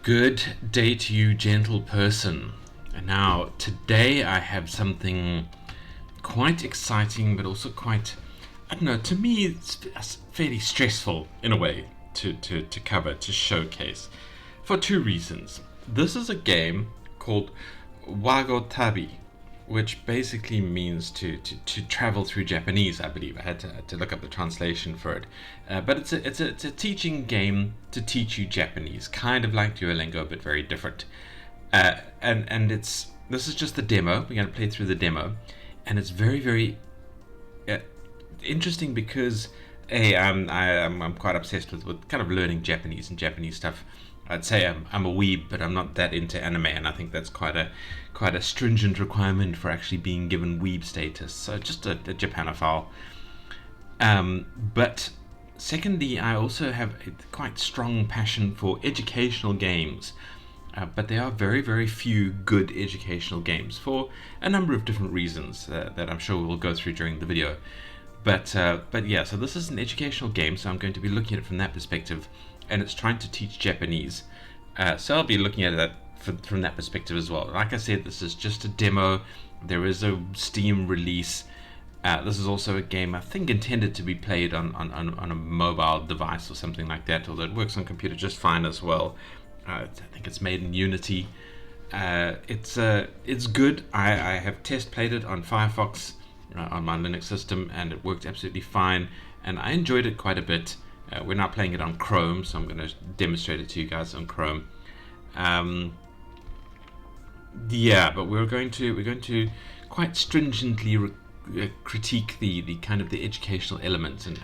Good day to you, gentle person. And now, today I have something quite exciting, but also quite, I don't know, to me it's fairly stressful in a way to cover, to showcase, for two reasons. This is a game called Wagotabi, which basically means to travel through Japanese, I believe. I had to look up the translation for it. But it's a teaching game to teach you Japanese, kind of like Duolingo, but very different. And this is just the demo. We're going to play through the demo, and it's very uh, interesting because I'm quite obsessed with kind of learning Japanese and Japanese stuff. I'd say I'm a weeb, but I'm not that into anime, and I think that's quite a stringent requirement for actually being given weeb status. So just a Japanophile. But secondly, I also have a quite strong passion for educational games. But there are very few good educational games for a number of different reasons that I'm sure we'll go through during the video. But yeah, so this is an educational game, so I'm going to be looking at it from that perspective, and it's trying to teach Japanese. So I'll be looking at it from that perspective as well. Like I said, this is just a demo. There is a Steam release. This is also a game I think intended to be played on a mobile device or something like that, although it works on computer just fine as well. I think it's made in Unity. It's good. I have test played it on Firefox on my Linux system, and it worked absolutely fine, and I enjoyed it quite a bit. We're now playing it on Chrome, so I'm going to demonstrate it to you guys on Chrome. Yeah, but we're going to quite stringently critique the kind of the educational elements and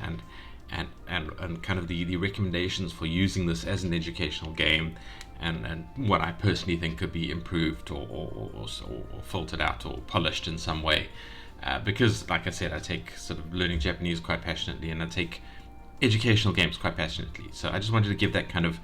kind of the recommendations for using this as an educational game, and what I personally think could be improved or filtered out or polished in some way. Because, like I said, I take sort of learning Japanese quite passionately, and I take educational games quite passionately. So I just wanted to give that kind of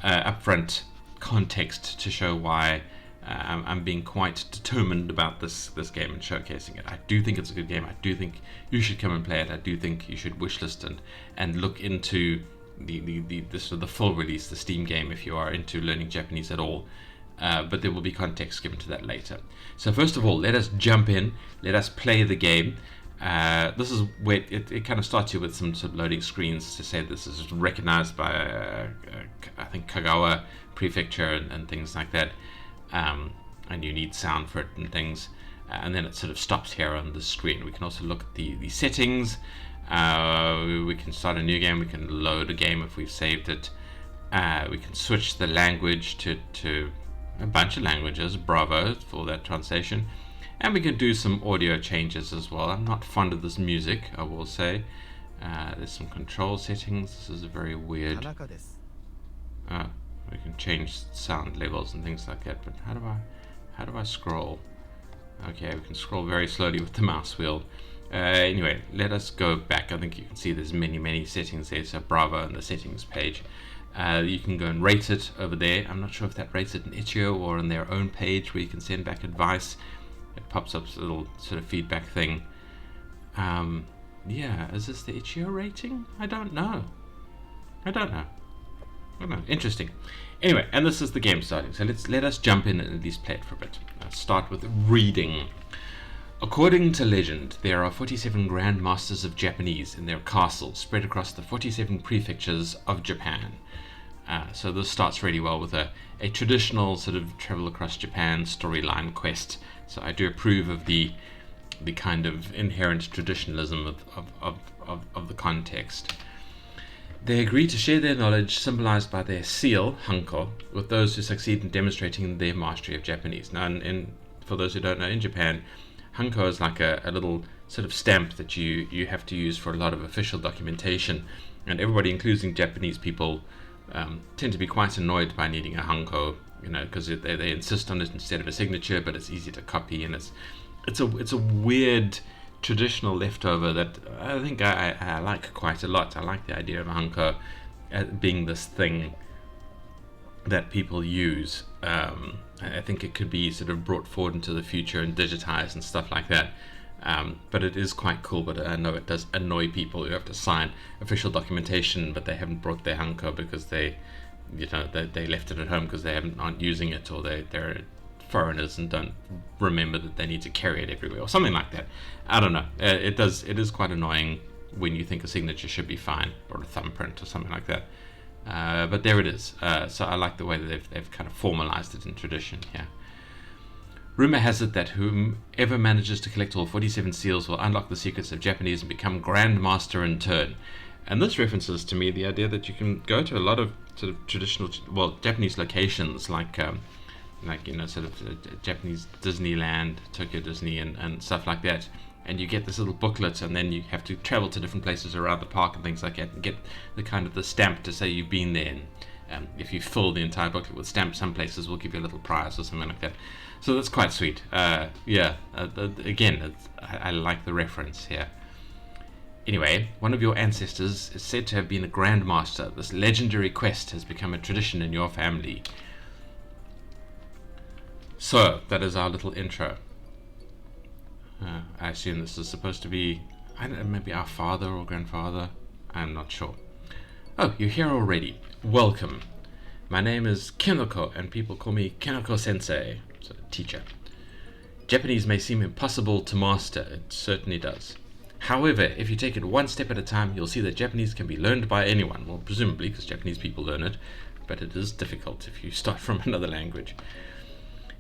upfront context to show why I'm being quite determined about this game and showcasing it. I do think it's a good game. I do think you should come and play it. I do think you should wishlist and look into the sort of the full release, the Steam game, if you are into learning Japanese at all. But there will be context given to that later. So first of all, let us jump in. Let us play the game. This is where it kind of starts you with some sort of loading screens to say this is recognized by I think Kagawa Prefecture and things like that, and you need sound for it and things, and then it sort of stops here on the screen. We can also look at the settings. We can start a new game. We can load a game if we've saved it. We can switch the language to a bunch of languages. Bravo for that translation. And we can do some audio changes as well. I'm not fond of this music, I will say. There's some control settings. This is a very weird. We can change sound levels and things like that. But how do I scroll? Okay, we can scroll very slowly with the mouse wheel. Anyway, let us go back. I think you can see there's many settings there. So Bravo on the settings page. You can go and rate it over there. I'm not sure if that rates it in itch.io or on their own page where you can send back advice. It pops up a little sort of feedback thing. Yeah, is this the itch.io rating? I don't know. Interesting. Anyway, and this is the game starting. So let us jump in and at least play it for a bit. Let's start with reading. According to legend, there are 47 Grand Masters of Japanese in their castles spread across the 47 prefectures of Japan. So this starts really well with a traditional sort of travel across Japan storyline quest. So I do approve of the kind of inherent traditionalism of the context. They agree to share their knowledge, symbolized by their seal, hanko, with those who succeed in demonstrating their mastery of Japanese. Now, for those who don't know, in Japan, hanko is like a little sort of stamp that you have to use for a lot of official documentation, and everybody, including Japanese people, tend to be quite annoyed by needing a hanko, because they insist on it instead of a signature, but it's easy to copy, and it's a weird traditional leftover that I think I like quite a lot. I like the idea of a hanko being this thing that people use. I think it could be sort of brought forward into the future and digitized and stuff like that. But it is quite cool, but I know it does annoy people who have to sign official documentation, but they haven't brought their hanko because they they left it at home because aren't using it, or they're foreigners and don't remember that they need to carry it everywhere, or something like that. I don't know. It is quite annoying when you think a signature should be fine, or a thumbprint or something like that. But there it is. So I like the way that they've kind of formalized it in tradition here. Rumor has it that whomever manages to collect all 47 seals will unlock the secrets of Japanese and become Grandmaster in turn. And this references to me the idea that you can go to a lot of sort of traditional, Japanese locations, like sort of Japanese Disneyland, Tokyo Disney, and stuff like that. And you get this little booklet, and then you have to travel to different places around the park and things like that, and get the stamp to say you've been there. And if you fill the entire booklet with stamps, some places will give you a little prize or something like that. So that's quite sweet. Again, I like the reference here. Anyway, one of your ancestors is said to have been a Grandmaster. This legendary quest has become a tradition in your family. So, that is our little intro. I assume this is supposed to be, I don't know, maybe our father or grandfather. I'm not sure. Oh, you're here already. Welcome. My name is Kinoko, and people call me Kinoko-sensei, so teacher. Japanese may seem impossible to master. It certainly does. However, if you take it one step at a time, you'll see that Japanese can be learned by anyone. Well, presumably, because Japanese people learn it, but it is difficult if you start from another language.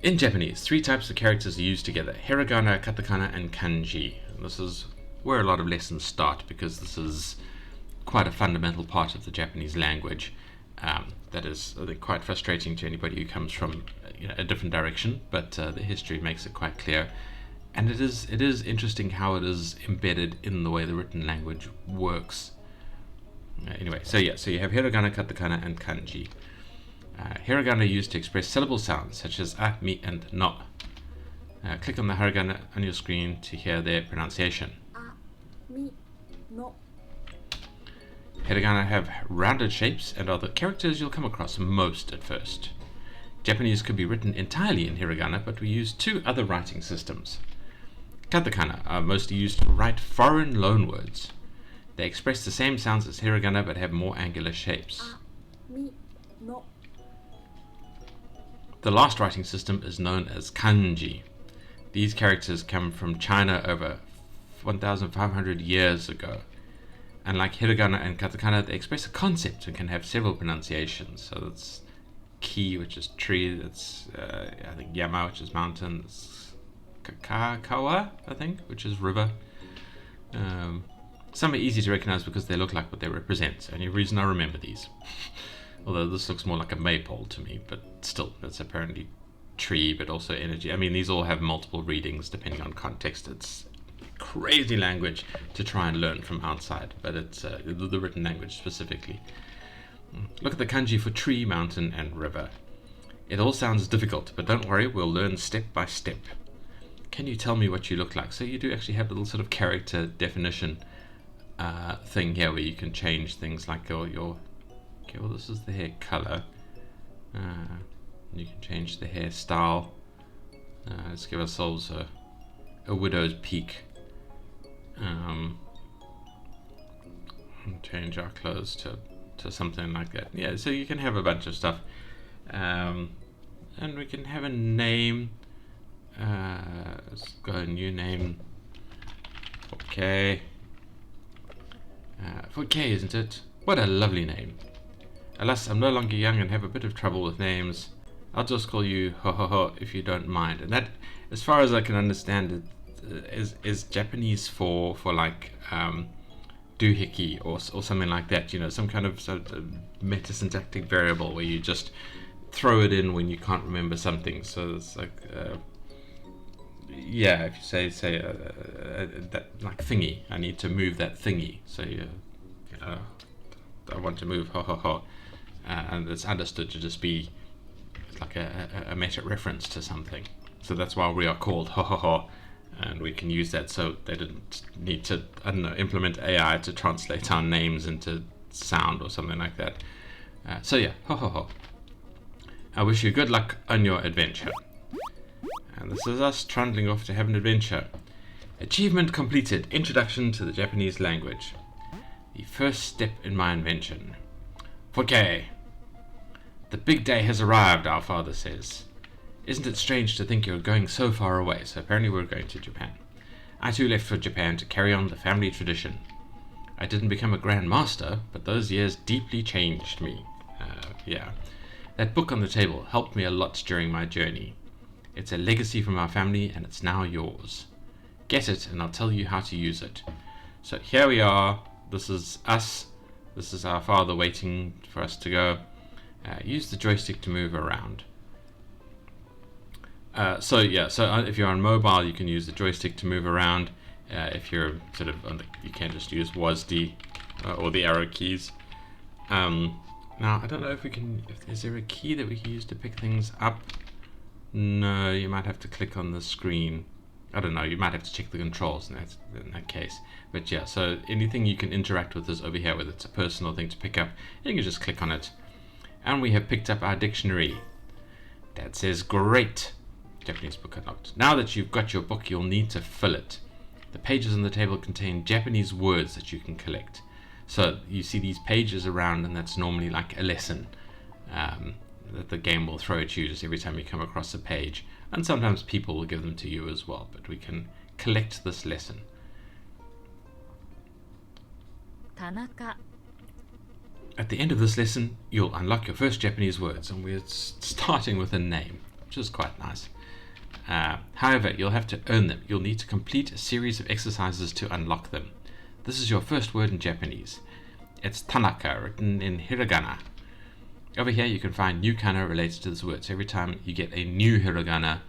In Japanese, 3 types of characters are used together: hiragana, katakana, and kanji. And this is where a lot of lessons start, because this is quite a fundamental part of the Japanese language. That is, I think, quite frustrating to anybody who comes from a different direction, but the history makes it quite clear. And it is interesting how it is embedded in the way the written language works. Anyway, so you have hiragana, katakana, and kanji. Hiragana are used to express syllable sounds such as a, mi, and no. Click on the hiragana on your screen to hear their pronunciation. A, mi, no. Hiragana have rounded shapes and are the characters you'll come across most at first. Japanese could be written entirely in hiragana, but we use 2 other writing systems. Katakana are mostly used to write foreign loanwords. They express the same sounds as hiragana but have more angular shapes. A, mi, no. The last writing system is known as kanji. These characters come from China over 1,500 years ago. And like hiragana and katakana, they express a concept and can have several pronunciations. So that's ki, which is tree, that's I think yama, which is mountain, that's kawa, I think, which is river. Some are easy to recognize because they look like what they represent. Only reason I remember these. Although this looks more like a maypole to me, but still, it's apparently tree, but also energy. I mean, these all have multiple readings depending on context. It's crazy language to try and learn from outside, but it's the written language specifically. Look at the kanji for tree, mountain, and river. It all sounds difficult, but don't worry, we'll learn step by step. Can you tell me what you look like? So you do actually have a little sort of character definition thing here where you can change things like your okay, well, this is the hair color. You can change the hairstyle. Let's give ourselves a widow's peak. And change our clothes to something like that. Yeah, so you can have a bunch of stuff. And we can have a name. Let's go a new name. Okay. For K, isn't it? What a lovely name. Alas, I'm no longer young and have a bit of trouble with names. I'll just call you Ho Ho Ho if you don't mind. And that, as far as I can understand it, is Japanese for like doohickey or something like that. You know, some kind of sort of metasyntactic variable where you just throw it in when you can't remember something. So it's like, yeah, if you say that like thingy, I need to move that thingy. So I want to move Ho Ho Ho. And it's understood to just be like a meta reference to something. So that's why we are called Ho Ho Ho, and we can use that so they didn't need to, I don't know, implement AI to translate our names into sound or something like that. So yeah, Ho Ho Ho. I wish you good luck on your adventure. And this is us trundling off to have an adventure. Achievement completed. Introduction to the Japanese language. The first step in my invention. Okay. The big day has arrived, our father says. Isn't it strange to think you're going so far away? So apparently we're going to Japan. I too left for Japan to carry on the family tradition. I didn't become a Grand Master, but those years deeply changed me. Yeah. That book on the table helped me a lot during my journey. It's a legacy from our family, and it's now yours. Get it, and I'll tell you how to use it. So here we are. This is us. This is our father waiting for us to go. Use the joystick to move around. So if you're on mobile, you can use the joystick to move around. If you're sort of you can just use WASD or the arrow keys. Now I don't know if we can. Is there a key that we can use to pick things up? No, you might have to click on the screen. I don't know. You might have to check the controls in that case. But yeah, so anything you can interact with is over here, whether it's a personal thing to pick up, you can just click on it. And we have picked up our dictionary. Dad says, great. Japanese book unlocked. Now that you've got your book, you'll need to fill it. The pages on the table contain Japanese words that you can collect. So you see these pages around, and that's normally like a lesson that the game will throw at you just every time you come across a page. And sometimes people will give them to you as well, but we can collect this lesson. Tanaka. At the end of this lesson, you'll unlock your first Japanese words, and we're starting with a name, which is quite nice. However, you'll have to earn them. You'll need to complete a series of exercises to unlock them. This is your first word in Japanese. It's Tanaka, written in hiragana. Over here, you can find new kana related to this word. So every time you get a new hiragana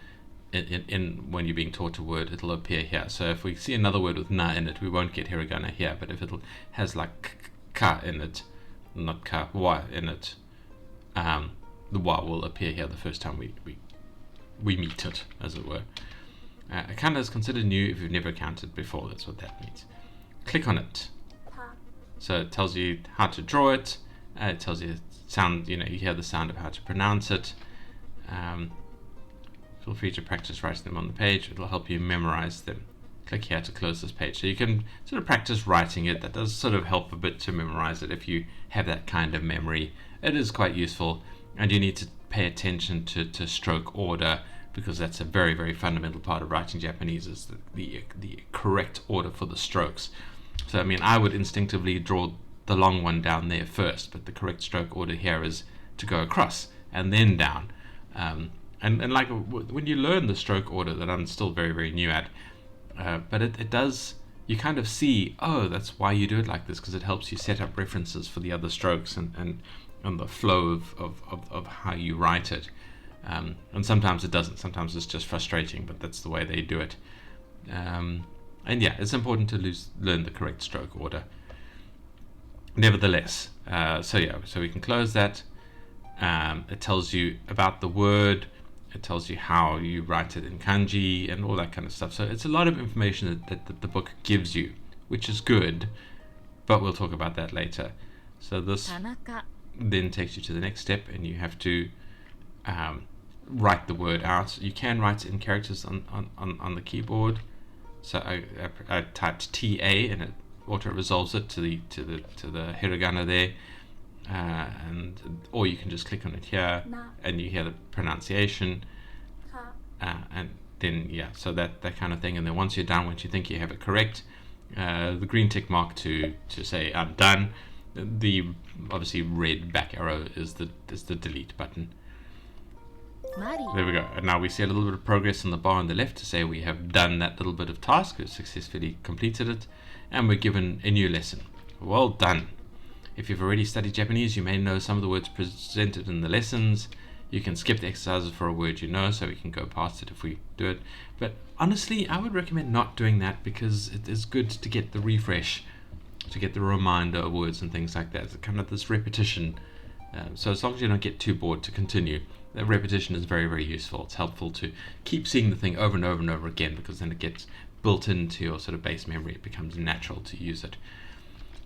when you're being taught a word, it'll appear here. So if we see another word with na in it, we won't get hiragana here. But if it has like ka in it, not ka, wa in it, the wa will appear here the first time we meet it, as it were. A kana is considered new if you've never counted before. That's what that means. Click on it. So it tells you how to draw it. It tells you sound. You hear the sound of how to pronounce it. Feel free to practice writing them on the page. It'll help you memorize them. Click here to close this page. So you can sort of practice writing it. That does sort of help a bit to memorize it if you have that kind of memory. It is quite useful, and you need to pay attention to stroke order, because that's a very, very fundamental part of writing Japanese, is the correct order for the strokes. So, I would instinctively draw the long one down there first, but the correct stroke order here is to go across and then down. And like when you learn the stroke order that I'm still very, very new at, but it does, you kind of see, oh, that's why you do it like this, because it helps you set up references for the other strokes and the flow of how you write it. And sometimes it doesn't. Sometimes it's just frustrating, but that's the way they do it. And yeah, it's important to learn the correct stroke order. Nevertheless, so we can close that. It tells you about the word. It tells you how you write it in kanji and all that kind of stuff. So it's a lot of information that the book gives you, which is good, but we'll talk about that later. So this Tanaka. then takes you to the next step, and you have to write the word out. You can write it in characters on the keyboard. So I typed TA, and it auto resolves it to the hiragana there, or you can just click on it here, and you hear the pronunciation, and then so that kind of thing. And then once you're done, once you think you have it correct, the green tick mark to say I'm done. The obviously red back arrow is the delete button. There we go. And now we see a little bit of progress on the bar on the left to say we have done that little bit of task, we've successfully completed it, and we're given a new lesson. Well done. If you've already studied Japanese, you may know some of the words presented in the lessons. You can skip the exercises for a word you know, so we can go past it if we do it. But honestly, I would recommend not doing that, because it is good to get the refresh, to get the reminder of words and things like that. It's kind of this repetition. So as long as you don't get too bored, to continue. That repetition is very, very useful. It's helpful to keep seeing the thing over and over and over again, because then it gets built into your sort of base memory. It becomes natural to use it.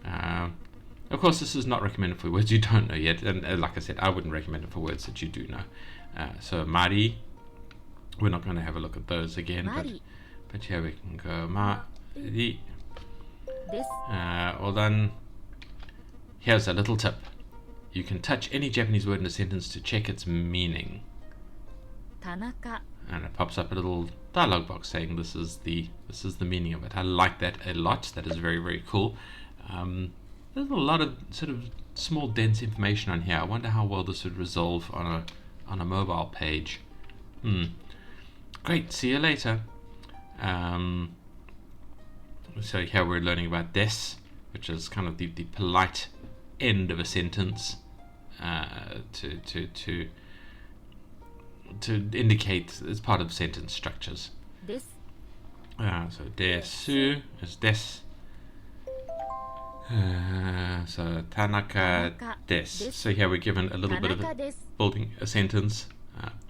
Of course, this is not recommended for words you don't know yet, and like I said, I wouldn't recommend it for words that you do know. So Mari, we're not going to have a look at those again, but here we can go Mari. This. Well done. Here's a little tip. you can touch any Japanese word in a sentence to check its meaning. 田中 And it pops up a little dialog box saying this is the meaning of it. I like that a lot. That is very, very cool. There's a lot of sort of small dense information on here. I wonder how well this would resolve on a mobile page. Great, see you later. So here we're learning about des, which is kind of the polite end of a sentence to indicate as part of sentence structures. です So desu is des. So Tanaka des. So here we're given a little bit of 田中です building a sentence.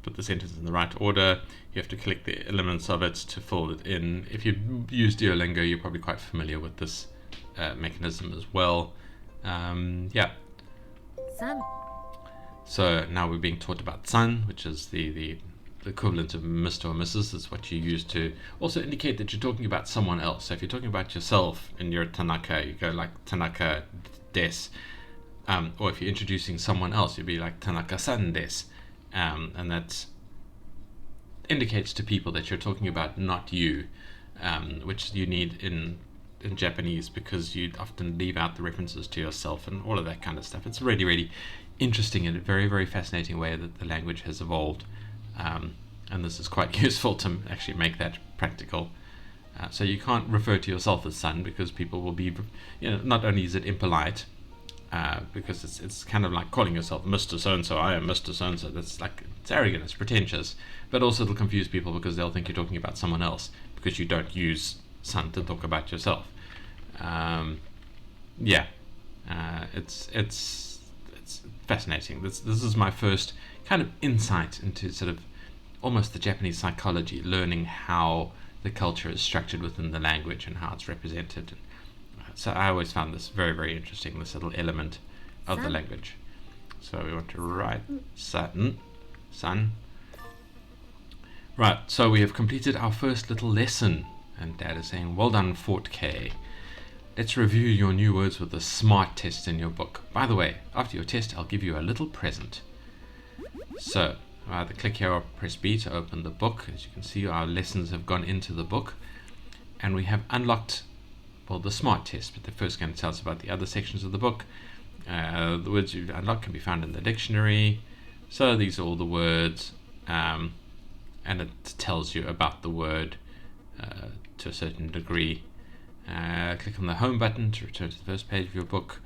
Put the sentence in the right order. You have to collect the elements of it to fill it in. If you use Duolingo, you're probably quite familiar with this mechanism as well. Yeah. 3 So now we're being taught about san, which is the equivalent of Mr. or Mrs. It's what you use to also indicate that you're talking about someone else. So if you're talking about yourself and you're Tanaka, you go like Tanaka des. Or if you're introducing someone else, you'd be like Tanaka-san des. And that indicates to people that you're talking about not you, which you need in Japanese because you often leave out the references to yourself and all of that kind of stuff. It's really, really interesting and a very, very fascinating way that the language has evolved. And this is quite useful to actually make that practical. So you can't refer to yourself as son because people will be, not only is it impolite, because it's kind of like calling yourself Mr. So-and-so, I am Mr. So-and-so. That's like, it's arrogant, it's pretentious, but also it'll confuse people because they'll think you're talking about someone else because you don't use son to talk about yourself. It's fascinating. This is my first kind of insight into sort of almost the Japanese psychology, learning how the culture is structured within the language and how it's represented. So I always found this very, very interesting, this little element of the language. So we want to write san. Right, so we have completed our first little lesson. And Dad is saying, well done, Fort K. Let's review your new words with the SMART test in your book. By the way, after your test, I'll give you a little present. So, either click here or press B to open the book. As you can see, our lessons have gone into the book. And we have unlocked, the SMART test. But they're first going to tell us about the other sections of the book. The words you've unlocked can be found in the dictionary. So these are all the words. And it tells you about the word to a certain degree. Click on the home button to return to the first page of your book.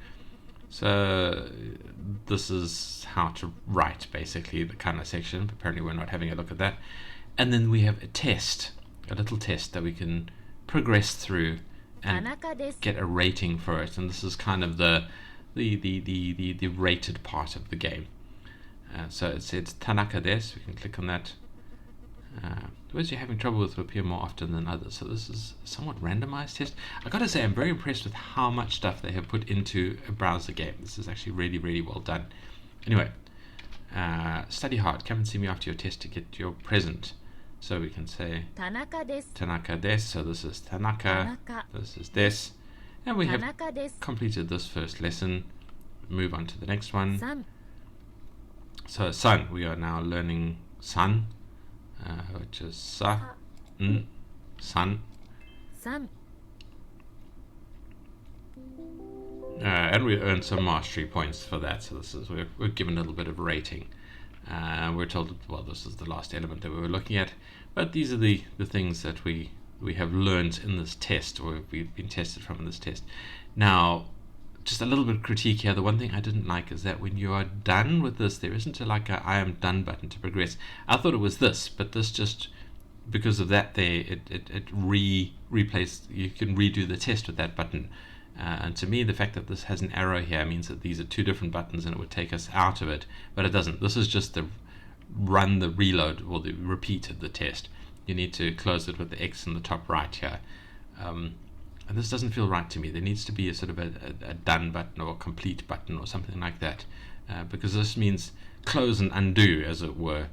So this is how to write, basically, the kind of section. Apparently we're not having a look at that. And then we have a test, a little test that we can progress through and 田中です get a rating for it. And this is kind of the rated part of the game. So it says Tanaka desu. We can click on that. The words you're having trouble with will appear more often than others. So this is a somewhat randomized test. I gotta say, I'm very impressed with how much stuff they have put into a browser game. This is actually really, really well done. Anyway, study hard. Come and see me after your test to get your present. So we can say 田中です Tanaka des. So this is Tanaka. 田中 This is des. And we 田 have 中です completed this first lesson. Move on to the next one. 3 So san, we are now learning san, which is sa, san. 3 And we earned some mastery points for that. So this is we're given a little bit of rating. We're told, this is the last element that we were looking at. But these are the things that we have learned in this test, or we've been tested from in this test. Now, just a little bit of critique here. The one thing I didn't like is that when you are done with this, there isn't a I am done button to progress. I thought it was this, but this just, because of that there, it replays, you can redo the test with that button. And to me, the fact that this has an arrow here means that these are two different buttons and it would take us out of it, but it doesn't. This is just the run the reload or the repeat of the test. You need to close it with the X in the top right here. And this doesn't feel right to me. There needs to be a sort of a done button or a complete button or something like that, because this means close and undo, as it were,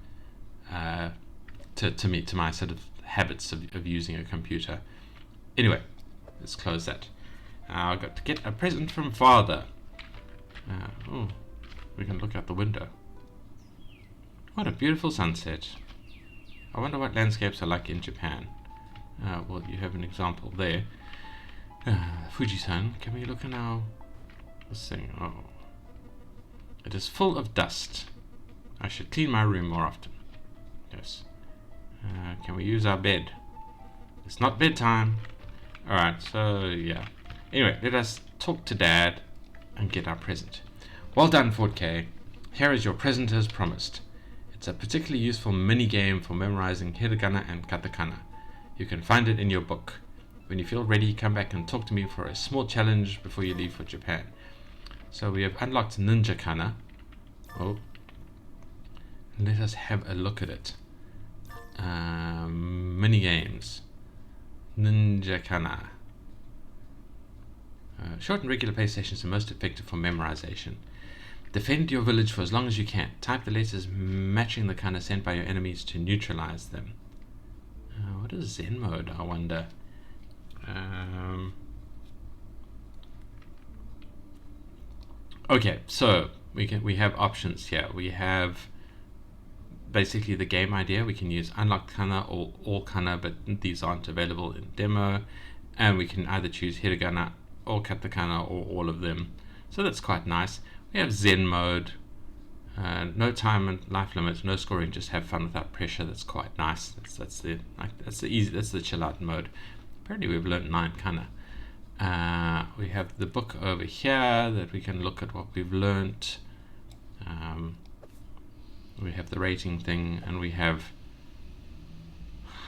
to me, to my sort of habits of using a computer. Anyway, let's close that. I've got to get a present from father. we can look out the window. What a beautiful sunset. I wonder what landscapes are like in Japan. Well, you have an example there. Fuji-san, can we look in our... this thing? Oh. It is full of dust. I should clean my room more often. Yes. Can we use our bed? It's not bedtime. Alright, so yeah. Anyway, let us talk to Dad and get our present. Well done, Fort K. Here is your present as promised. It's a particularly useful mini-game for memorizing hiragana and katakana. You can find it in your book. When you feel ready, come back and talk to me for a small challenge before you leave for Japan. So we have unlocked Ninja Kana. Oh. Let us have a look at it. Mini games. Ninja Kana. Short and regular play sessions are most effective for memorization. Defend your village for as long as you can. Type the letters matching the kana sent by your enemies to neutralize them. What is Zen mode, I wonder? Okay, so we have options here. We have basically the game idea. We can use unlocked kana or all kana, but these aren't available in demo. And we can either choose hiragana or katakana or all of them. So that's quite nice. We have Zen mode. No time and life limits, no scoring, just have fun without pressure. That's quite nice. That's the chill out mode. Apparently we've learned 9 kana. We have the book over here that we can look at what we've learnt. We have the rating thing, and we have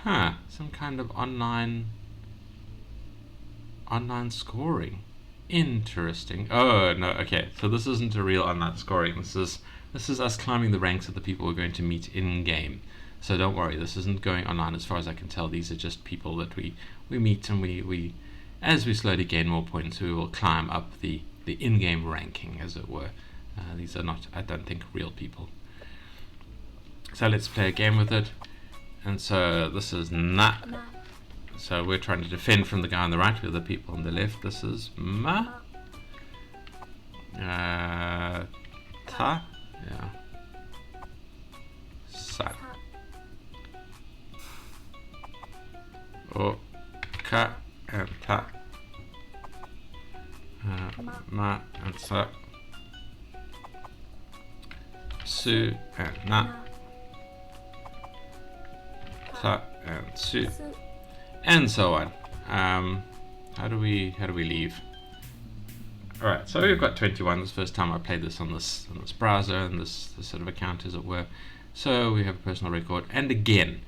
some kind of online scoring. Interesting. Oh no, okay, so this isn't a real online scoring. This is us climbing the ranks of the people we're going to meet in game. So don't worry, this isn't going online as far as I can tell. These are just people that we meet, and we as we slowly gain more points, we will climb up the in-game ranking, as it were. These are not, I don't think, real people. So let's play a game with it. And so this is na. So we're trying to defend from the guy on the right with the people on the left. This is ma. Ta. Yeah. Sa. O. Ka and ta. Ma and sa. Su and na. Ta and su. And so on. How do we leave? Alright, so we've got 21. This is the first time I played this on this browser and this sort of account, as it were. So we have a personal record, and again,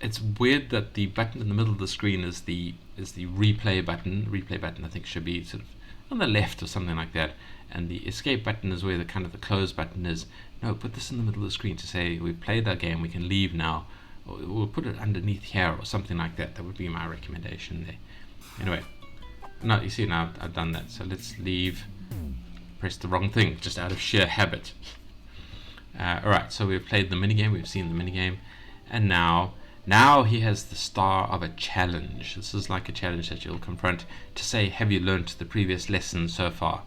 it's weird that the button in the middle of the screen is the replay button. Replay button, I think, should be sort of on the left or something like that, and the escape button is where the kind of the close button is. No, put this in the middle of the screen to say we've played our game, we can leave now. Or we'll put it underneath here or something like that. That would be my recommendation there. Anyway, no, you see now I've done that. So let's leave. Press the wrong thing just out of sheer habit. Alright, so we've played the minigame, we've seen the minigame, and now he has the star of a challenge. This is like a challenge that you'll confront to say, have you learnt the previous lesson so far?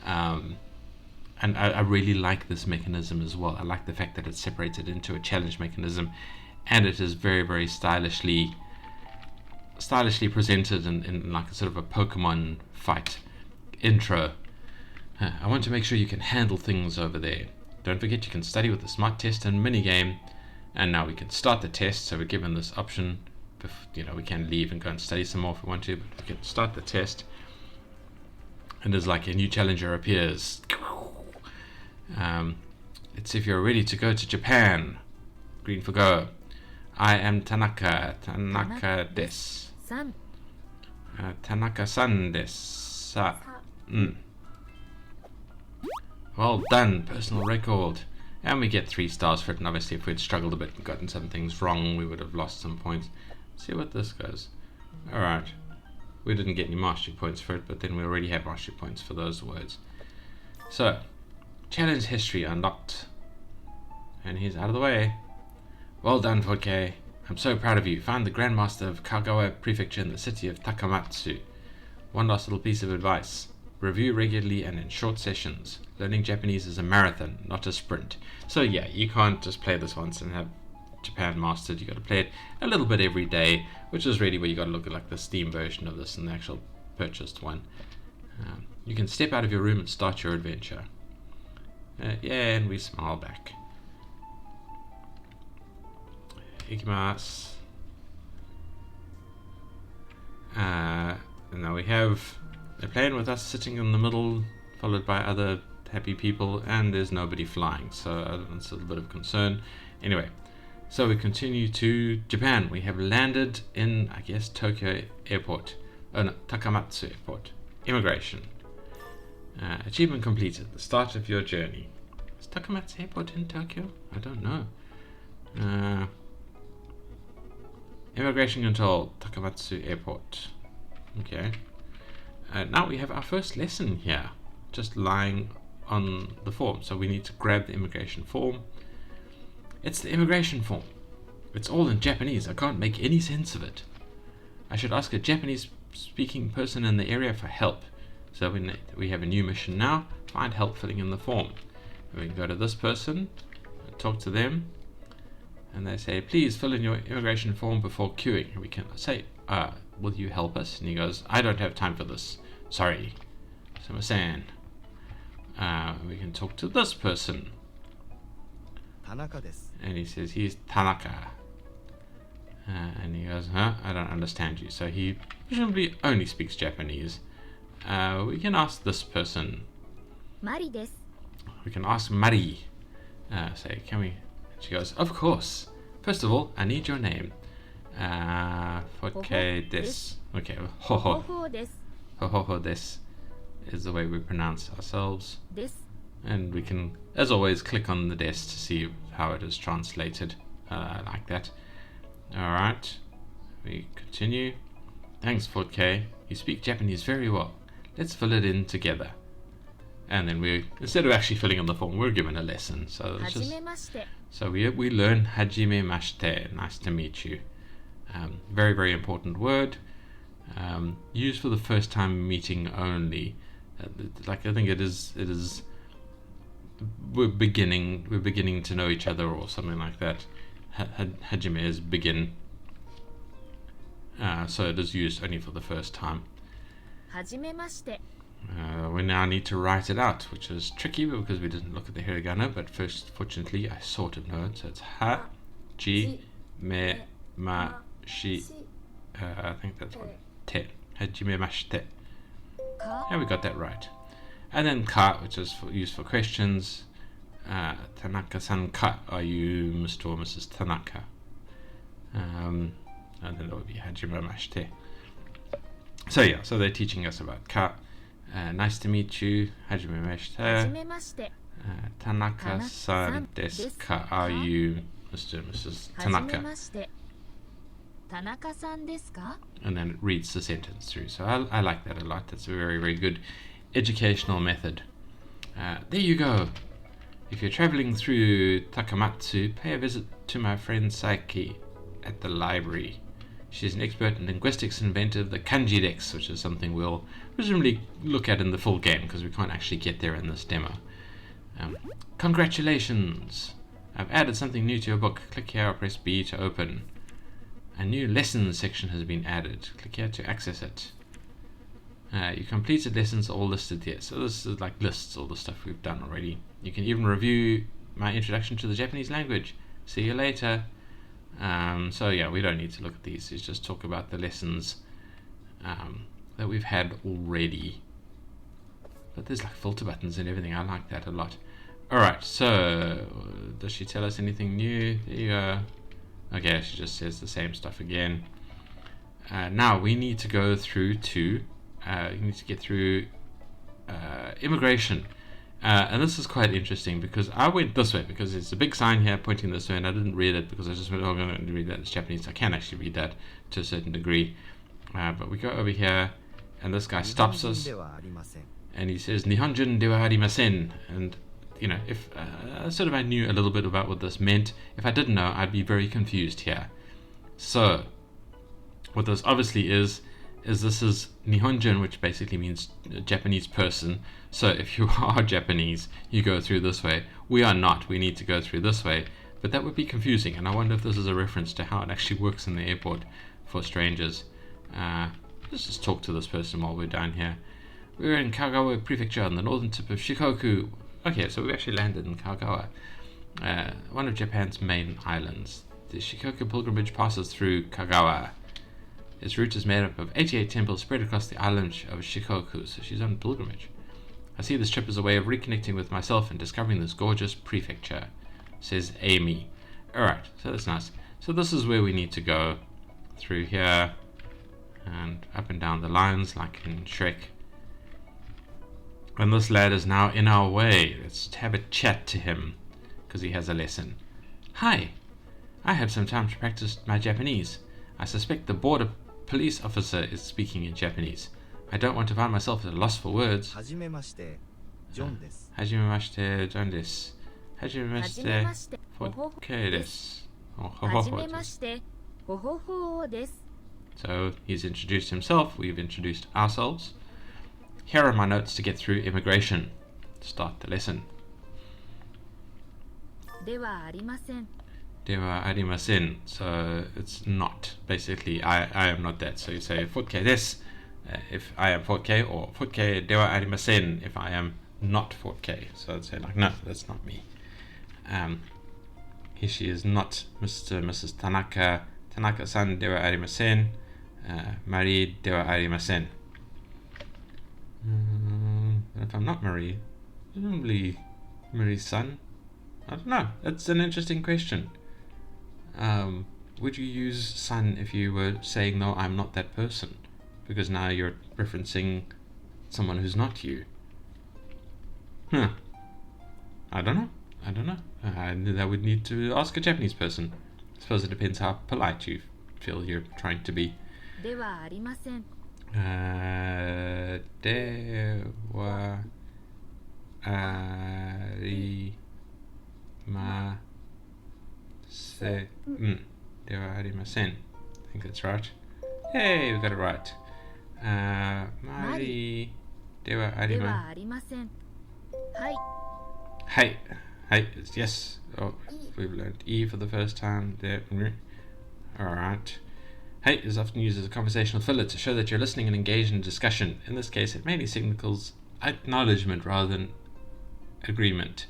And I really like this mechanism as well. I like the fact that it's separated into a challenge mechanism, and it is very, very stylishly presented in like a sort of a Pokemon fight intro. I want to make sure you can handle things over there. Don't forget you can study with the smart test and minigame. And now we can start the test, so we're given this option. We can leave and go and study some more if we want to, but we can start the test. And there's like a new challenger appears. It's if you're ready to go to Japan. Green for go. I am Tanaka desu. San. Tanaka-san desu. Well done, personal record. And we get 3 stars for it, and obviously if we'd struggled a bit and gotten some things wrong, we would have lost some points. Let's see what this goes. Alright. We didn't get any mastery points for it, but then we already have mastery points for those words. So, challenge history unlocked. And he's out of the way. Well done, Fort I'm so proud of you. Found the Grandmaster of Kagawa Prefecture in the city of Takamatsu. One last little piece of advice. Review regularly and in short sessions. Learning Japanese is a marathon, not a sprint. So yeah, you can't just play this once and have Japan mastered. You got to play it a little bit every day, which is really where you got to look at like the Steam version of this and the actual purchased one. You can step out of your room and start your adventure. Yeah, and we smile back. Ikimasu. And now we have a plane with us sitting in the middle, followed by other happy people, and there's nobody flying, so that's a little bit of concern. Anyway, so we continue to Japan. We have landed in, I guess, Tokyo Airport. Oh no, Takamatsu Airport. Immigration. Achievement completed. The start of your journey. Is Takamatsu Airport in Tokyo? I don't know. Immigration control, Takamatsu Airport. Okay. Now we have our first lesson here, just lying on the form. So we need to grab the immigration form. It's the immigration form. It's all in Japanese. I can't make any sense of it. I should ask a Japanese-speaking person in the area for help. So we have a new mission now. Find help filling in the form. And we can go to this person, talk to them, and they say, please fill in your immigration form before queuing. And we can say, will you help us? And he goes, I don't have time for this. Sorry. Sumimasen. We can talk to this person. Tanaka desu. And he says, he's Tanaka. And he goes, I don't understand you. So he presumably only speaks Japanese. We can ask this person. マリです。 We can ask Mari. Say, can we? She goes, of course. First of all, I need your name. Foke des. Okay, Hoho. 方法です。 Hoho des is the way we pronounce ourselves. です。 And we can, as always, click on the des to see how it is translated. Like that. Alright. We continue. Thanks, Foke. You speak Japanese very well. Let's fill it in together. And then we, instead of actually filling in the form, we're given a lesson. So は it's じめ just, まして。 so we learn hajime mashite, nice to meet you. Very, very important word. Used for the first time meeting only. Like I think it is. We're beginning to know each other or something like that. Hajime is begin. So it is used only for the first time. はじめまして。 We now need to write it out, which is tricky because we didn't look at the hiragana, but first, fortunately, I sort of know it. So it's ha, ji, me, ma, shi. I think that's one. Te. Hajime mashite. か。 Yeah, we got that right. And then ka, which is used for questions. Tanaka-san ka, are you Mr. or Mrs. Tanaka? And then that would be hajime mashite. So yeah, so they're teaching us about ka. Nice to meet you. Hajime は mashite. じめまして。 Tanaka-san desu ka? Are you Mr. and Mrs. はじめ Tanaka? まして。田中さんですか？ And then it reads the sentence through. So I like that a lot. That's a very, very good educational method. There you go. If you're traveling through Takamatsu, pay a visit to my friend Saiki at the library. She's an expert in linguistics and invented the kanji dex, which is something we'll presumably look at in the full game because we can't actually get there in this demo. Congratulations! I've added something new to your book. Click here or press B to open. A new lessons section has been added. Click here to access it. You completed lessons all listed here. So this is like lists all the stuff we've done already. You can even review my introduction to the Japanese language. See you later. So yeah, we don't need to look at these. Let's just talk about the lessons that we've had already. But there's like filter buttons and everything. I like that a lot. Alright, so does she tell us anything new? There you go. Okay, she just says the same stuff again. Now we need to go through to you need to get through immigration. And this is quite interesting because I went this way because it's a big sign here pointing this way, and I didn't read it because I just went, oh, I'm going to read that. It's Japanese. I can actually read that to a certain degree. But we go over here, and this guy stops us, ではありません。 and he says, Nihonjun dewa arimasen. And, you know, if sort of I knew a little bit about what this meant, if I didn't know, I'd be very confused here. So, what this obviously is is this is Nihonjin, which basically means Japanese person. So if you are Japanese, you go through this way. We are not. We need to go through this way. But that would be confusing, and I wonder if this is a reference to how it actually works in the airport for strangers. Let's just talk to this person while we're down here. We're in Kagawa Prefecture on the northern tip of Shikoku. Okay, so we've actually landed in Kagawa, one of Japan's main islands. The Shikoku pilgrimage passes through Kagawa. Its route is made up of 88 temples spread across the island of Shikoku, so she's on pilgrimage. I see this trip as a way of reconnecting with myself and discovering this gorgeous prefecture, says Amy. Alright, so that's nice. So this is where we need to go, through here, and up and down the lines like in Shrek. And this lad is now in our way. Let's have a chat to him, because he has a lesson. Hi, I have some time to practice my Japanese. I suspect the border police officer is speaking in Japanese. I don't want to find myself at a loss for words. はじめまして、ジョンです。はじめまして、ジョンです。はじめましはじめて、ましてほほほ 4K です。ほほはじめほです。ましてほほほです So he's introduced himself, we've introduced ourselves. Here are my notes to get through immigration. Start the lesson. ではありません Dewa arimasen. So it's not. Basically, I am not that. So you say 4K des if I am 4K, or 4K dewa arimasen if I am not 4K. So I'd say like, no, that's not me. Here she is not Mr. Mrs. Tanaka. Tanaka-san dewa arimasen. Marie dewa arimasen. If I'm not Marie, presumably Marie's son. I don't know. That's an interesting question. Would you use son if you were saying, no, I'm not that person? Because now you're referencing someone who's not you. I don't know. That would need to ask a Japanese person. I suppose it depends how polite you feel you're trying to be. ではありません Dewa arimasen. Dewa arimasen. I think that's right. Hey, we got it right. Mari dewa で arimasen. はありませんはい Hey, hey, yes. Oh, we've learned E for the first time. There. Alright. Hey is often used as a conversational filler to show that you're listening and engaged in discussion. In this case, it mainly signals acknowledgement rather than agreement.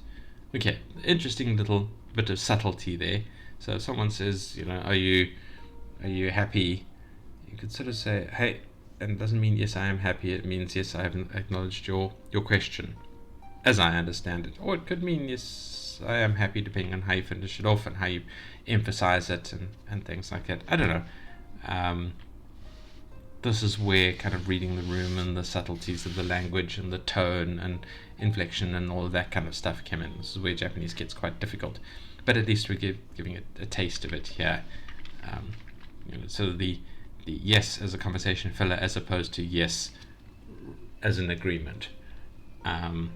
Okay, interesting little bit of subtlety there. So if someone says, are you happy? You could sort of say, hey, and it doesn't mean yes, I am happy. It means yes, I have acknowledged your question, as I understand it. Or it could mean yes, I am happy, depending on how you finish it off and how you emphasize it and things like that. I don't know. This is where kind of reading the room and the subtleties of the language and the tone and inflection and all of that kind of stuff came in. This is where Japanese gets quite difficult, but at least we're giving it a taste of it here. So the yes as a conversation filler as opposed to yes as an agreement. And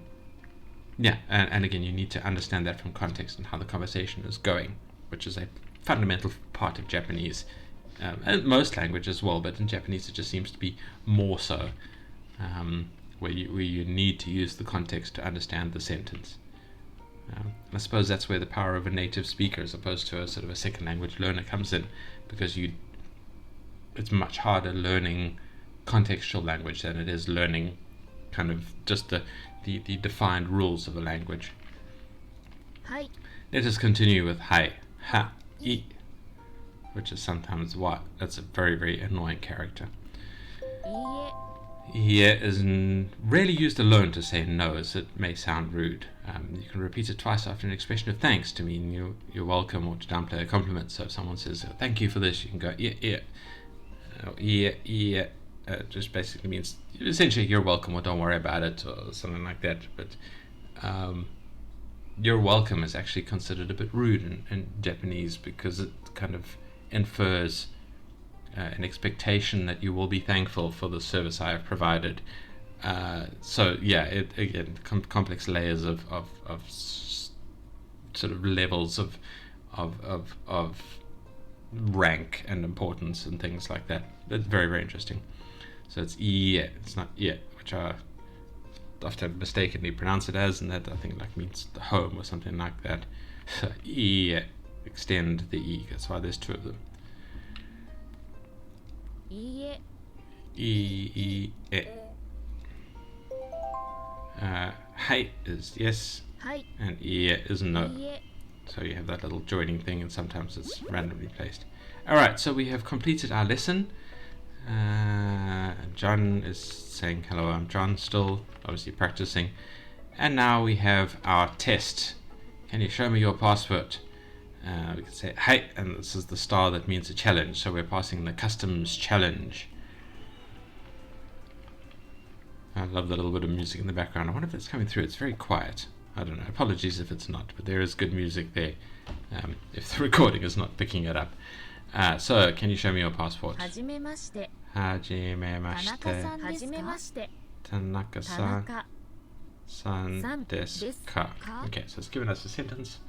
again, you need to understand that from context and how the conversation is going, which is a fundamental part of Japanese. And most languages as well, but in Japanese it just seems to be more so, where you need to use the context to understand the sentence. I suppose that's where the power of a native speaker as opposed to a sort of a second language learner comes in, because it's much harder learning contextual language than it is learning kind of just the defined rules of a language. はい Let us continue with hai, ha, i, which is sometimes what. That's a very, very annoying character. いいえ Here is rarely used alone to say no, as it may sound rude. You can repeat it twice after an expression of thanks to mean you're welcome or to downplay a compliment. So if someone says, thank you for this, you can go, yeah. Just basically means, essentially, you're welcome or don't worry about it or something like that. But you're welcome is actually considered a bit rude in Japanese, because it kind of infers an expectation that you will be thankful for the service I have provided. So yeah, it again complex layers of sort of levels of rank and importance and things like that. That's very, very interesting. So it's ie. It's not ie, which I often mistakenly pronounce it as, and that I think like means the home or something like that. So ie, extend the e. That's why there's two of them. いいえ E, e. Hey is yes, はい and ie is no. いいえ So you have that little joining thing, and sometimes it's randomly placed. Alright, so we have completed our lesson. John is saying hello, I'm John, still obviously practicing. And now we have our test. Can you show me your password? We can say, hey, and this is the star that means a challenge. So we're passing the customs challenge. I love the little bit of music in the background. I wonder if it's coming through. It's very quiet. I don't know. Apologies if it's not, but there is good music there. If the recording is not picking it up. So, can you show me your passport? はじめまして Hajimemashite. 田中さんはじめまして Tanaka-san. 田中 San San desu desu ka. ka? Okay, so it's given us a sentence.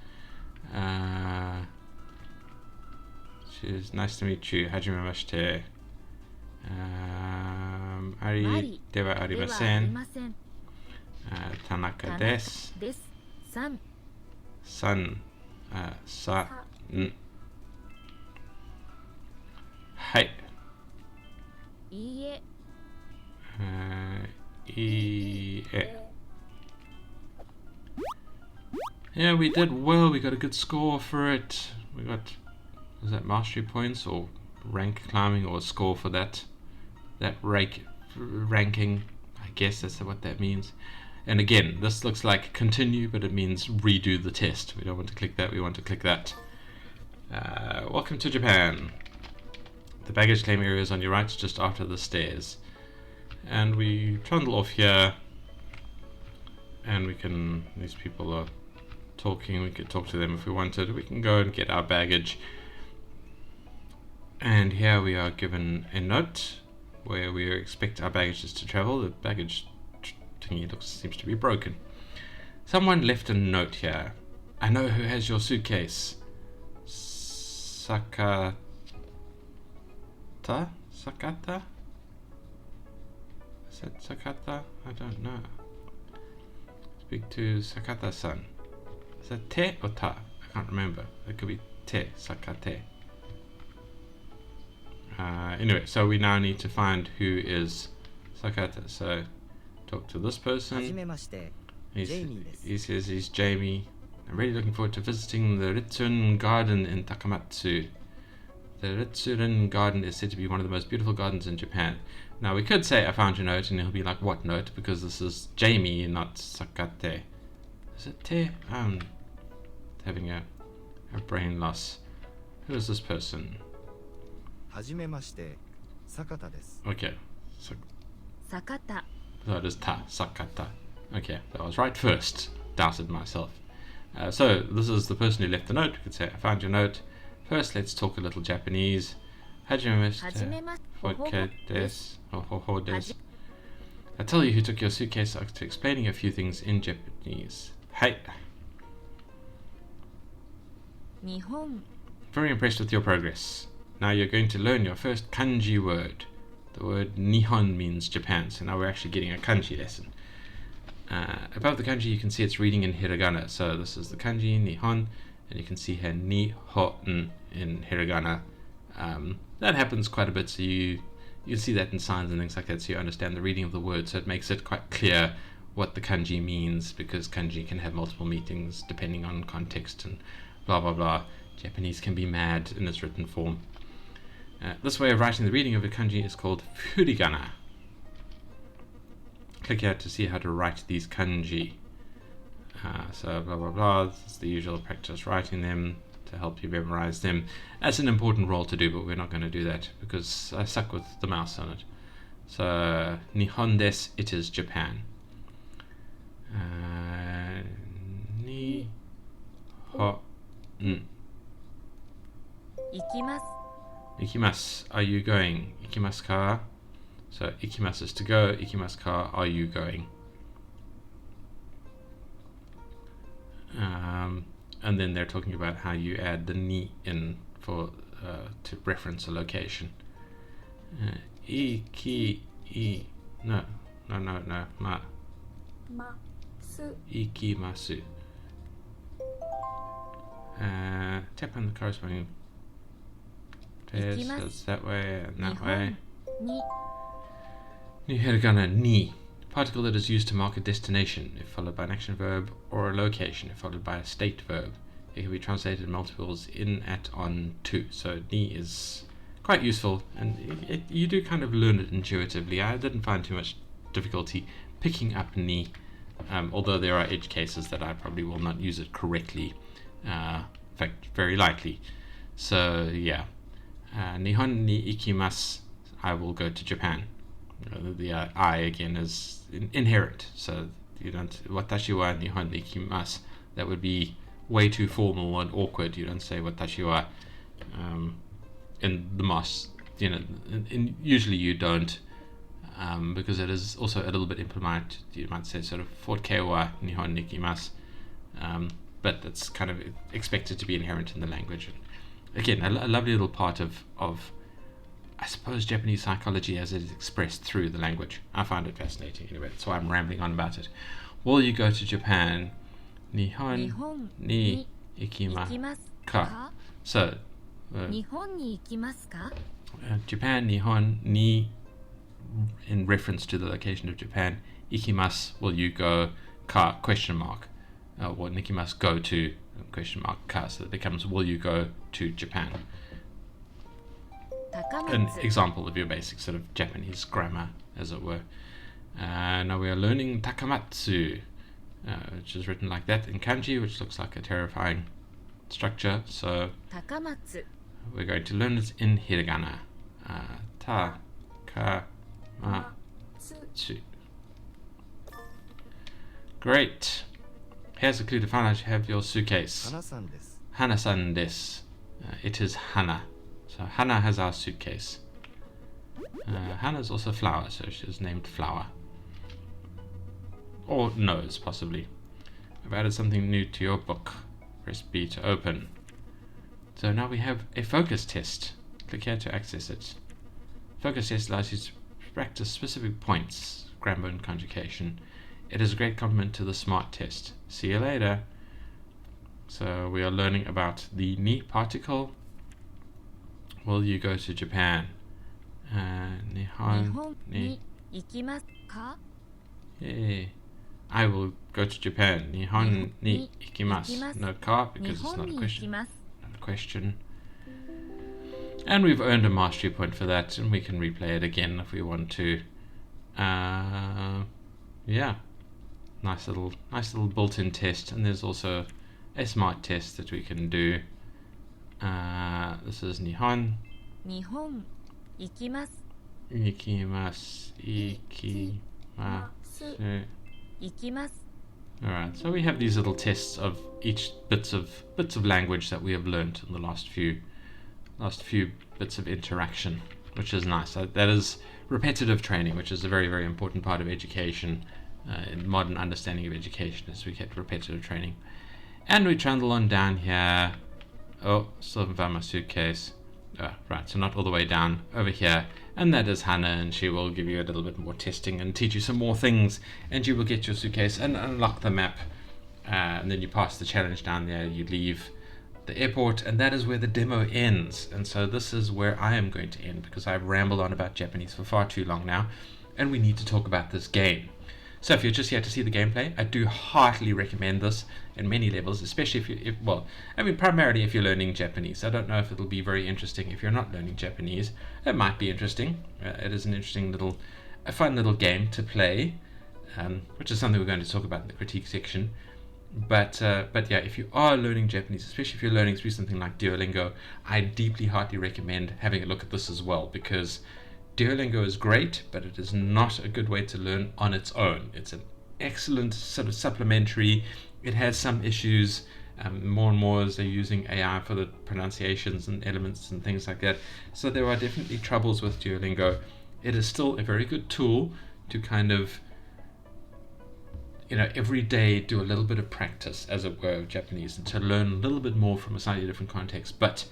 She's nice to meet you. Hajimemashite. マリ ではありではあません。りません 田中です。ですさん San. Sa. N. はい。いいえ E. Yeah, we did well. We got a good score for it. We got, was that mastery points or rank climbing or a score for that ranking? I guess that's what that means. And again, this looks like continue, but it means redo the test. We don't want to click that. We want to click that. Welcome to Japan. The baggage claim area is on your right, just after the stairs. And we trundle off here, and we can, these people are talking, we could talk to them if we wanted. We can go and get our baggage. And here we are given a note where we expect our baggages to travel. The baggage thingy seems to be broken. Someone left a note here. I know who has your suitcase. Sakata? Sakata? Is that Sakata? I don't know. Speak to Sakata-san. Is that te or ta? I can't remember. It could be te, Sakate. Anyway, so we now need to find who is Sakata. So talk to this はじ person. めまして He's, ジェイミーです he says he's Jamie. I'm really looking forward to visiting the Ritsuren Garden in Takamatsu. The Ritsuren Garden is said to be one of the most beautiful gardens in Japan. Now we could say I found your note, and he'll be like, what note? Because this is Jamie, not Sakate. Is it te? I'm having a brain loss. Who is this person? はじめまして坂田です Okay, so 坂田 that is ta, Sakata. Okay, I was right first. Doubted myself. So this is the person who left the note. We could say I found your note. First, let's talk a little Japanese. はじめ Hajimemashite. ま Okay, des. Ho des. I tell you who took your suitcase after explaining a few things in Japanese. Hey. 日本 Very impressed with your progress. Now you're going to learn your first kanji word. The word Nihon means Japan, so now we're actually getting a kanji lesson. Above the kanji you can see it's reading in hiragana. So this is the kanji Nihon, and you can see here Nihon in hiragana. That happens quite a bit, so you see that in signs and things like that, so you understand the reading of the word, so it makes it quite clear what the kanji means, because kanji can have multiple meanings depending on context and blah blah blah. Japanese can be mad in its written form. This way of writing the reading of a kanji is called furigana. Click here to see how to write these kanji. So blah blah blah, this is the usual practice writing them to help you memorize them. That's an important role to do, but we're not going to do that because I suck with the mouse on it. So Nihon desu, it is Japan. Ni ho n. 行きます Ikimasu, are you going? Ikimasu ka? So ikimasu is to go, ikimasu ka, are you going? And then they're talking about how you add the ni in for to reference a location. No. Ma. ます。 Ikimasu. Tap on the corresponding test. So it's that way and that way. に New hiragana ni. Particle that is used to mark a destination if followed by an action verb, or a location if followed by a state verb. It can be translated in multiples in, at, on, to. So ni is quite useful, and you do kind of learn it intuitively. I didn't find too much difficulty picking up ni, although there are edge cases that I probably will not use it correctly. In fact, very likely. So yeah, Nihon ni ikimasu. I will go to Japan. The I again is inherent, so you don't. Watashi wa Nihon ni ikimasu. That would be way too formal and awkward. You don't say watashi wa in the mas. Usually you don't, because it is also a little bit impolite. You might say sort of fortkei wa Nihon ni ikimasu. But that's kind of expected to be inherent in the language. Again, a lovely little part of I suppose Japanese psychology as it is expressed through the language. I find it fascinating anyway. That's why I'm rambling on about it. Will you go to Japan? Nihon ni 行きます ikimasu か ka. So, 日本に行きますか Japan, Nihon ni, in reference to the location of Japan. Ikimasu, will you go? Ka, question mark. Or Nikimasu, go to, question mark, ka. So it becomes, will you go to Japan? 高 An 松 example of your basic sort of Japanese grammar, as it were. Now we are learning takamatsu, which is written like that in kanji, which looks like a terrifying structure. So 高松 we're going to learn it in hiragana. Ta, ka, ma, つ tsu. Great. Here's a clue to find out you have your suitcase. 花さんです Hana-san desu. It is Hana. So Hana has our suitcase. Hana is also flower, so she is named Flower. Or nose, possibly. I've added something new to your book. Press B to open. So now we have a focus test. Click here to access it. Focus test allows you to practice specific points, grammar and conjugation. It is a great complement to the SMART test. See you later. So we are learning about the ni particle. Will you go to Japan? 日 Nihon 本 ni. に行きますか Yay. I will go to Japan. Nihon ni ikimasu. ikimasu. No ka, 日 because it's 本 not a に行き question. ます Not a question. And we've earned a mastery point for that, and we can replay it again if we want to. Yeah. Nice little built-in test, and there's also a smart test that we can do. This is Nihon 日本行きます ikimasu ま ikimasu. す 行きます Alright, so we have these little tests of each bits of language that we have learned in the last few bits of interaction, which is nice. That is repetitive training, which is a very, very important part of education, in modern understanding of education, as we get repetitive training. And we trundle on down here. Oh, still haven't found my suitcase. Right, so not all the way down, over here. And that is Hannah, and she will give you a little bit more testing and teach you some more things, and you will get your suitcase and unlock the map. And then you pass the challenge down there, you leave the airport, and that is where the demo ends. And so this is where I am going to end, because I've rambled on about Japanese for far too long now, and we need to talk about this game. So if you're just here to see the gameplay, I do heartily recommend this in many levels, especially primarily if you're learning Japanese. I don't know if it'll be very interesting if you're not learning Japanese. It might be interesting. It is an interesting a fun little game to play, which is something we're going to talk about in the critique section. But yeah, if you are learning Japanese, especially if you're learning through something like Duolingo, I deeply, heartily recommend having a look at this as well, because Duolingo is great, but it is not a good way to learn on its own. It's an excellent sort of supplementary. It has some issues, more and more as they're using AI for the pronunciations and elements and things like that. So there are definitely troubles with Duolingo. It is still a very good tool to kind of, every day do a little bit of practice, as it were, of Japanese, and to learn a little bit more from a slightly different context. But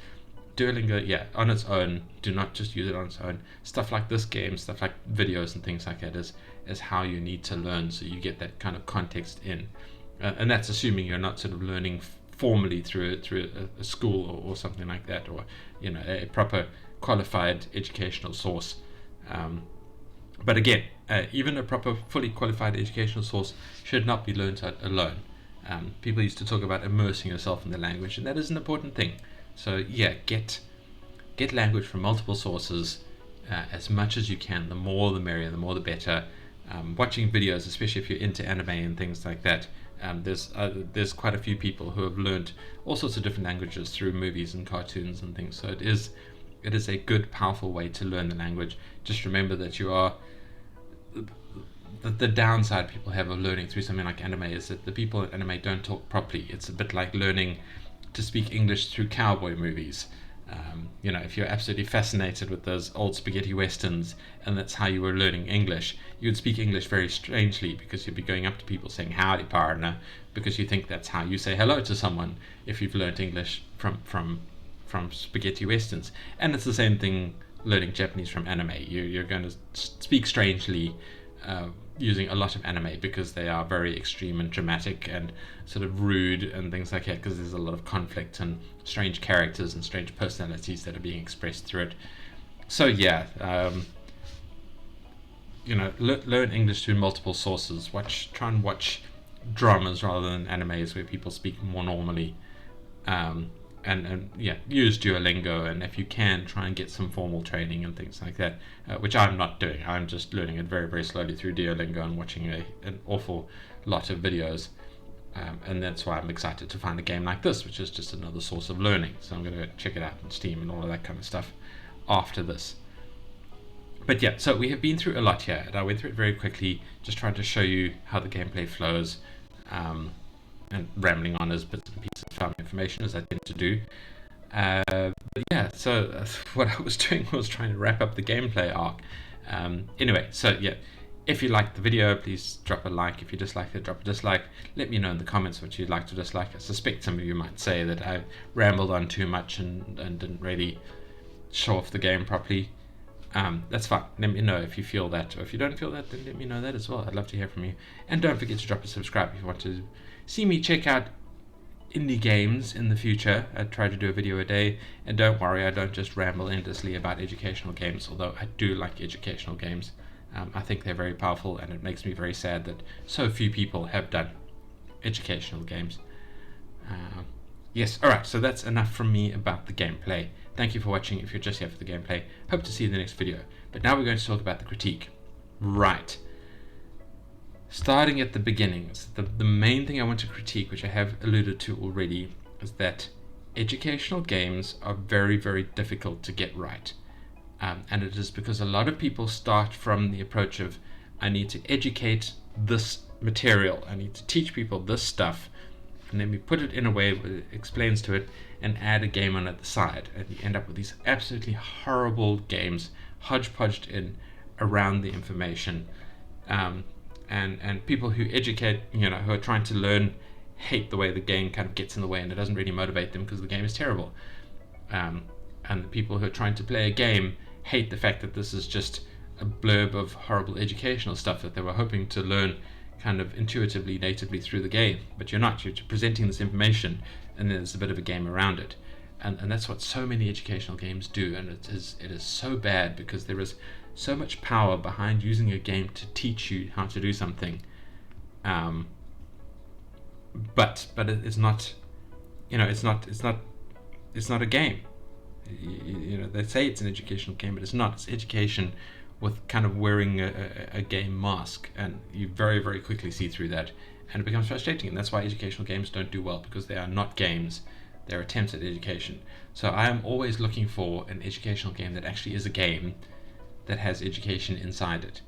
Duolingo, yeah, on its own, do not just use it on its own. Stuff like this game, stuff like videos and things like that is how you need to learn, so you get that kind of context in. And that's assuming you're not sort of learning formally through a school or something like that, or a proper qualified educational source. But again, even a proper fully qualified educational source should not be learned alone. People used to talk about immersing yourself in the language, and that is an important thing. So yeah, get language from multiple sources as much as you can. The more the merrier, the more the better. Watching videos, especially if you're into anime and things like that, there's quite a few people who have learned all sorts of different languages through movies and cartoons and things. So it is a good, powerful way to learn the language. Just remember that you are the downside people have of learning through something like anime is that the people in anime don't talk properly. It's a bit like learning to speak English through cowboy movies. If you're absolutely fascinated with those old spaghetti westerns and that's how you were learning English, you would speak English very strangely because you'd be going up to people saying howdy partner, because you think that's how you say hello to someone if you've learned English from spaghetti westerns. And it's the same thing learning Japanese from anime. You're going to speak strangely using a lot of anime because they are very extreme and dramatic and sort of rude and things like that, because there's a lot of conflict and strange characters and strange personalities that are being expressed through it. So yeah, learn English through multiple sources. Try and watch dramas rather than animes where people speak more normally. And use Duolingo, and if you can, try and get some formal training and things like that, which I'm not doing. I'm just learning it very, very slowly through Duolingo and watching an awful lot of videos, and that's why I'm excited to find a game like this, which is just another source of learning. So I'm going to check it out on Steam and all of that kind of stuff after this. But yeah, so we have been through a lot here, and I went through it very quickly, just trying to show you how the gameplay flows, and rambling on as bits and pieces of family information, as I tend to do. But yeah, so what I was doing was trying to wrap up the gameplay arc. Anyway, so yeah, if you liked the video, please drop a like. If you disliked it, drop a dislike. Let me know in the comments what you'd like to dislike. I suspect some of you might say that I rambled on too much and didn't really show off the game properly. That's fine. Let me know if you feel that, or if you don't feel that, then let me know that as well. I'd love to hear from you. And don't forget to drop a subscribe if you want to see me check out indie games in the future. I try to do a video a day, and don't worry, I don't just ramble endlessly about educational games, although I do like educational games. I think they're very powerful, and it makes me very sad that so few people have done educational games. Yes, alright, so that's enough from me about the gameplay. Thank you for watching if you're just here for the gameplay. Hope to see you in the next video. But now we're going to talk about the critique. Right. Starting at the beginnings, the main thing I want to critique, which I have alluded to already, is that educational games are very, very difficult to get right. And it is because a lot of people start from the approach of, I need to educate this material, I need to teach people this stuff, and then we put it in a way that explains to it and add a game on at the side, and you end up with these absolutely horrible games hodgepodged in around the information. And people who educate, who are trying to learn, hate the way the game kind of gets in the way, and it doesn't really motivate them because the game is terrible. And the people who are trying to play a game hate the fact that this is just a blurb of horrible educational stuff that they were hoping to learn kind of intuitively, natively through the game. But you're not. You're presenting this information, and there's a bit of a game around it. And that's what so many educational games do, and it is so bad because there is so much power behind using a game to teach you how to do something, but it's not, it's not a game. They say it's an educational game, but it's not. It's education with kind of wearing a game mask, and you very, very quickly see through that, and it becomes frustrating. And that's why educational games don't do well, because they are not games. They're attempts at education. So I am always looking for an educational game that actually is a game that has education inside it.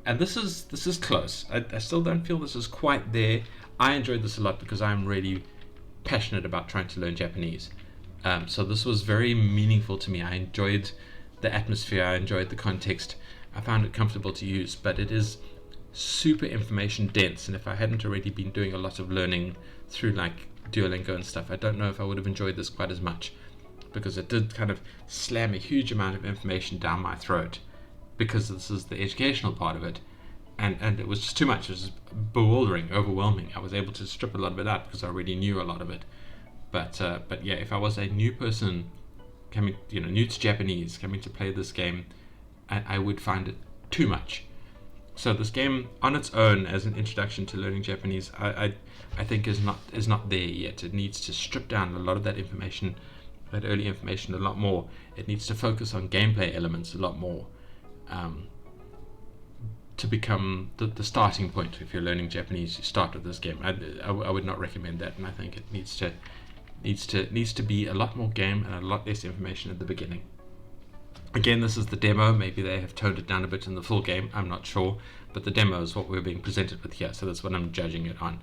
And this is close. I still don't feel this is quite there. I enjoyed this a lot because I'm really passionate about trying to learn Japanese. So this was very meaningful to me. I enjoyed the atmosphere, I enjoyed the context, I found it comfortable to use, but it is super information dense, and if I hadn't already been doing a lot of learning through like Duolingo and stuff, I don't know if I would have enjoyed this quite as much. because it did kind of slam a huge amount of information down my throat, because this is the educational part of it, and it was just too much. It was bewildering, overwhelming. I was able to strip a lot of it out because I already knew a lot of it. But yeah, if I was a new person coming, new to Japanese, coming to play this game, I would find it too much. So this game on its own as an introduction to learning Japanese, I think is not there yet. It needs to strip down a lot of that information, that early information, a lot more. It needs to focus on gameplay elements a lot more, to become the starting point. If you're learning Japanese, you start with this game. I would not recommend that, and I think it needs to be a lot more game and a lot less information at the beginning. Again, this is the demo. Maybe they have toned it down a bit in the full game. I'm not sure, but the demo is what we're being presented with here, so that's what I'm judging it on.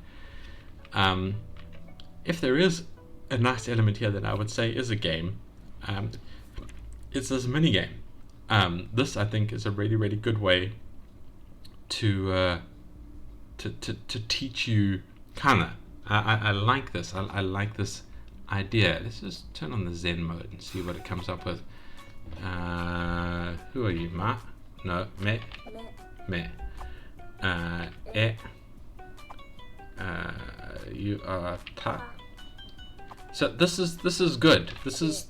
If there is a nice element here that I would say is a game, it's this mini game. This, I think, is a really, really good way to teach you kana. I like this. I like this idea. Let's just turn on the Zen mode and see what it comes up with. Who are you, Ma? No, me. Me. E. You are Ta. So this is good. This is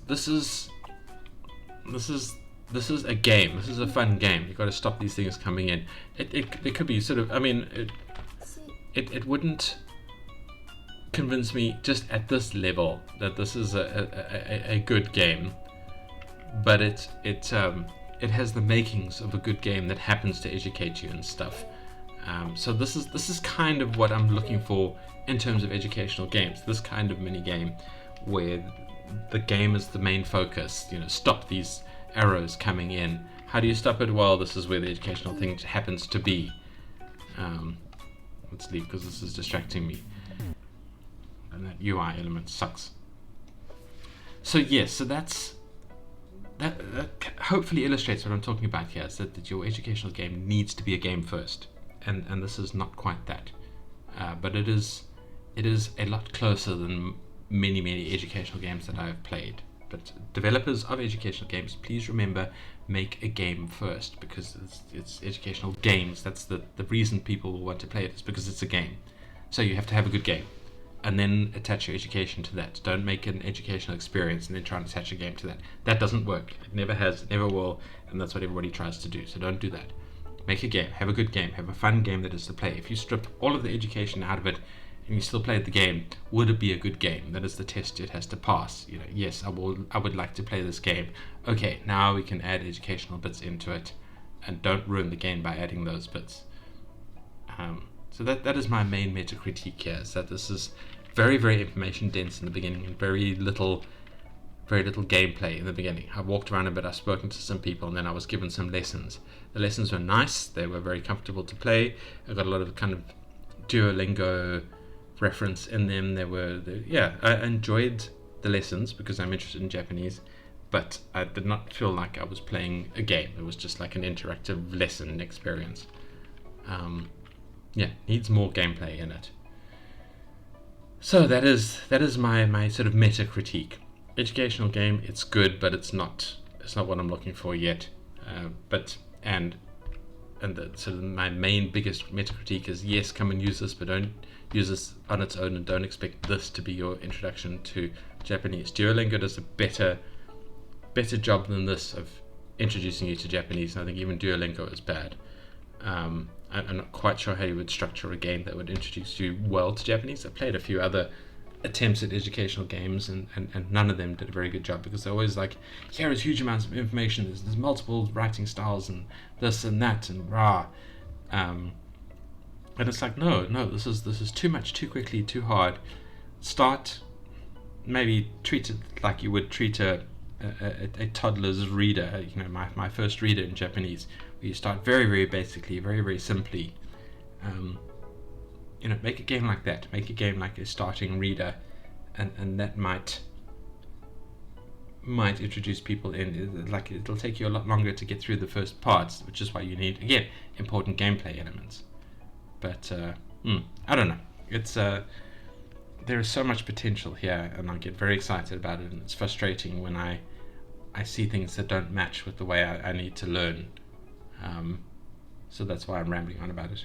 a game. This is a fun game. You've got to stop these things coming in. It could be sort of. I mean, it wouldn't convince me just at this level that this is a good game, but it has the makings of a good game that happens to educate you and stuff. So this is kind of what I'm looking for in terms of educational games. This kind of mini game where the game is the main focus. Stop these arrows coming in. How do you stop it? Well, this is where the educational thing happens to be. Let's leave because this is distracting me. And that UI element sucks. So yes, so that hopefully illustrates what I'm talking about here, is that your educational game needs to be a game first, and this is not quite that, but it is a lot closer than many educational games that I have played. But developers of educational games, please remember, make a game first, because it's educational games. That's the reason people will want to play it, is because it's a game. So you have to have a good game, and then attach your education to that. Don't make an educational experience and then try and attach a game to that. That doesn't work. It never has, it never will, and that's what everybody tries to do. So don't do that. Make a game, have a good game, have a fun game that is to play. If you strip all of the education out of it and you still play the game, would it be a good game? That is the test it has to pass. Yes, I would like to play this game. Okay, now we can add educational bits into it, and don't ruin the game by adding those bits. So that is my main meta critique here, is that this is very, very information dense in the beginning and very little gameplay in the beginning. I walked around a bit, I've spoken to some people, and then I was given some lessons. The lessons were nice, they were very comfortable to play. I got a lot of kind of Duolingo reference in them. I enjoyed the lessons because I'm interested in Japanese, but I did not feel like I was playing a game. It was just like an interactive lesson experience. Needs more gameplay in it. So that is my sort of meta critique. Educational game, it's good, but it's not what I'm looking for yet. My main biggest meta critique is, yes, come and use this, but don't use this on its own, and don't expect this to be your introduction to Japanese. Duolingo does a better job than this of introducing you to Japanese, and I think even Duolingo is bad. I'm not quite sure how you would structure a game that would introduce you well to Japanese. I played a few other attempts at educational games, and none of them did a very good job, because they're always like, here is huge amounts of information, there's multiple writing styles and this and that and rah, and it's like, no, this is too much, too quickly, too hard. Start, maybe treat it like you would treat a toddler's reader, my first reader in Japanese, where you start very, very basically, very, very simply. Make a game like that. Make a game like a starting reader, and that might introduce people in. Like, it'll take you a lot longer to get through the first parts, which is why you need, again, important gameplay elements. But I don't know. It's there is so much potential here, and I get very excited about it, and it's frustrating when I see things that don't match with the way I need to learn. So that's why I'm rambling on about it.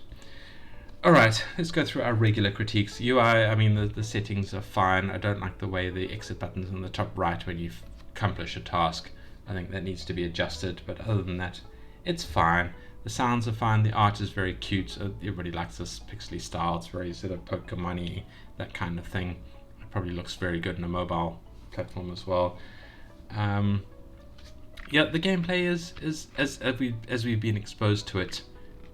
Alright, let's go through our regular critiques. UI, I mean, the settings are fine. I don't like the way the exit button's on the top right when you accomplish a task. I think that needs to be adjusted, but other than that, it's fine. The sounds are fine. The art is very cute. Everybody likes this pixely style. It's very sort of Pokemon-y, that kind of thing. It probably looks very good in a mobile platform as well. Yeah, the gameplay is as we've been exposed to it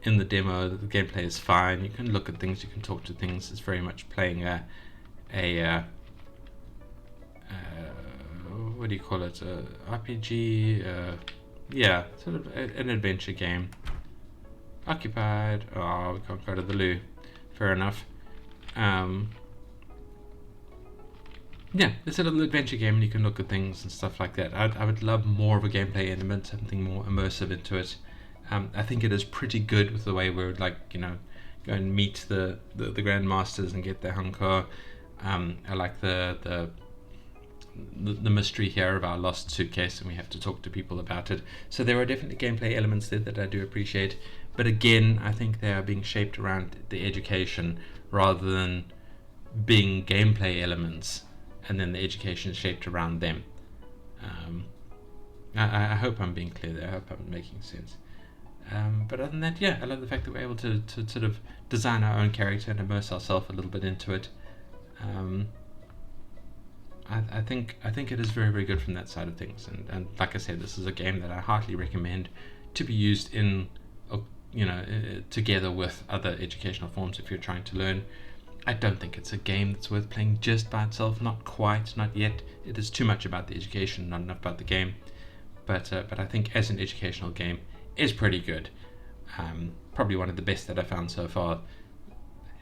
in the demo. The gameplay is fine. You can look at things, you can talk to things. It's very much playing a what do you call it? RPG. Yeah, sort of an adventure game. Occupied. Oh, we can't go to the loo. Fair enough. Yeah, it's a little adventure game, and you can look at things and stuff like that. I would love more of a gameplay element, something more immersive into it. I think it is pretty good with the way we would, like, you know, go and meet the grandmasters and get their hanko. I like the mystery here of our lost suitcase, and we have to talk to people about it. So there are definitely gameplay elements there that I do appreciate. But again, I think they are being shaped around the education rather than being gameplay elements, and then the education is shaped around them. I hope I'm being clear there. I hope I'm making sense. But other than that, yeah, I love the fact that we're able to sort of design our own character and immerse ourselves a little bit into it. I think it is very, very good from that side of things. And like I said, this is a game that I heartily recommend to be used in, you know, together with other educational forms if you're trying to learn. I don't think it's a game that's worth playing just by itself. Not quite, not yet. It is too much about the education, not enough about the game. But I think as an educational game, it's pretty good. Probably one of the best that I've found so far,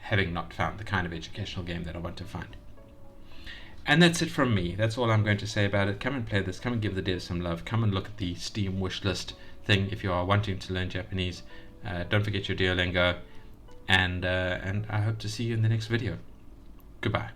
having not found the kind of educational game that I want to find. And that's it from me. That's all I'm going to say about it. Come and play this. Come and give the devs some love. Come and look at the Steam wishlist thing if you are wanting to learn Japanese. Don't forget your Duolingo. And I hope to see you in the next video. Goodbye.